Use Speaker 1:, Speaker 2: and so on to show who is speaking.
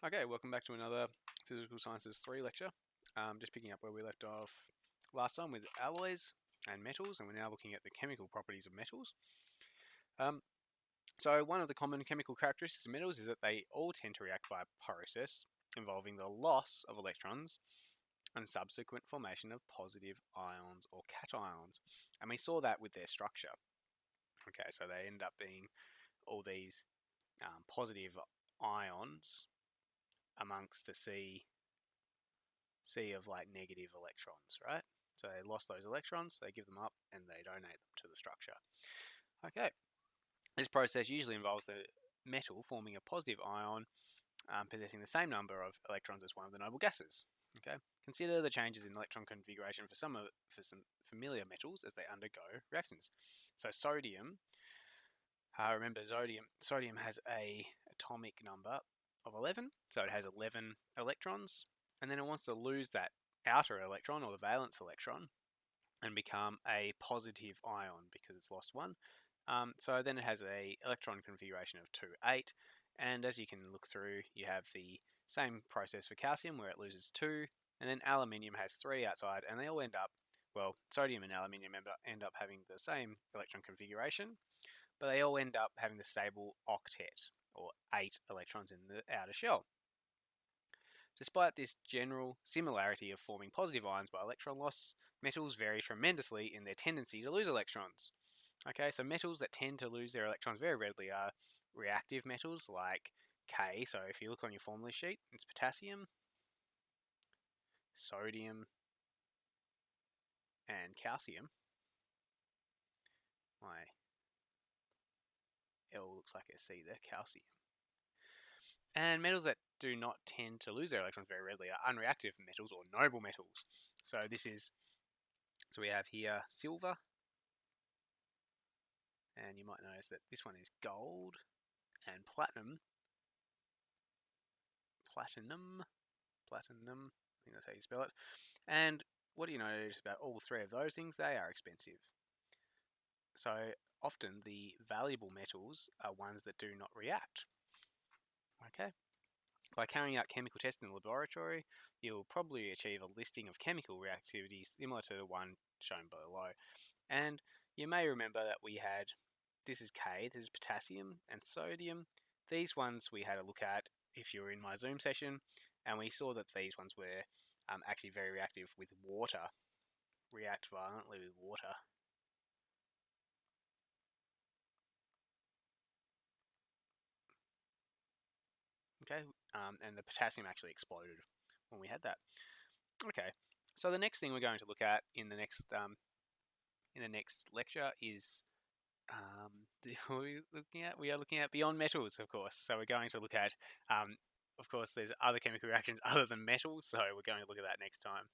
Speaker 1: Okay, welcome back to another Physical Sciences 3 lecture. Just picking up where we left off last time with alloys and metals, and we're now looking at the chemical properties of metals. Um, so one of the common chemical characteristics of metals is that they all tend to react by a process involving the loss of electrons and subsequent formation of positive ions or cations. And we saw that with their structure. Okay, so they end up being all these positive ions amongst a sea of like negative electrons, right? So they lost those electrons, they give them up, and they donate them to the structure. Okay, this process usually involves the metal forming a positive ion possessing the same number of electrons as one of the noble gases. Okay, consider the changes in electron configuration for some familiar metals as they undergo reactions. So sodium, remember sodium has a atomic number of 11, so it has 11 electrons, and then it wants to lose that outer electron or the valence electron and become a positive ion because it's lost one. So then it has a electron configuration of 2, 8, and as you can look through, you have the same process for calcium where it loses 2, and then aluminium has 3 outside, and they all end up, well, sodium and aluminium end up having the same electron configuration, but they all end up having the stable octet, or 8 electrons in the outer shell. Despite this general similarity of forming positive ions by electron loss, metals vary tremendously in their tendency to lose electrons. Okay, so metals that tend to lose their electrons very readily are reactive metals like K. So if you look on your formula sheet, it's potassium, sodium, and calcium. My L looks like a C there, calcium. And metals that do not tend to lose their electrons very readily are unreactive metals or noble metals. So we have here silver, and you might notice that this one is gold, and platinum, I think that's how you spell it. And what do you notice about all three of those things? They are expensive. So often the valuable metals are ones that do not react. Okay. By carrying out chemical tests in the laboratory, you'll probably achieve a listing of chemical reactivity similar to the one shown below. And you may remember that we had, this is K, this is potassium and sodium. These ones we had a look at if you were in my Zoom session, and we saw that these ones were actually very reactive with water, react violently with water. Okay, and the potassium actually exploded when we had that. Okay, so the next thing we're going to look at in the next lecture is we are looking at beyond metals, of course. So we're going to look at, of course, there's other chemical reactions other than metals. So we're going to look at that next time.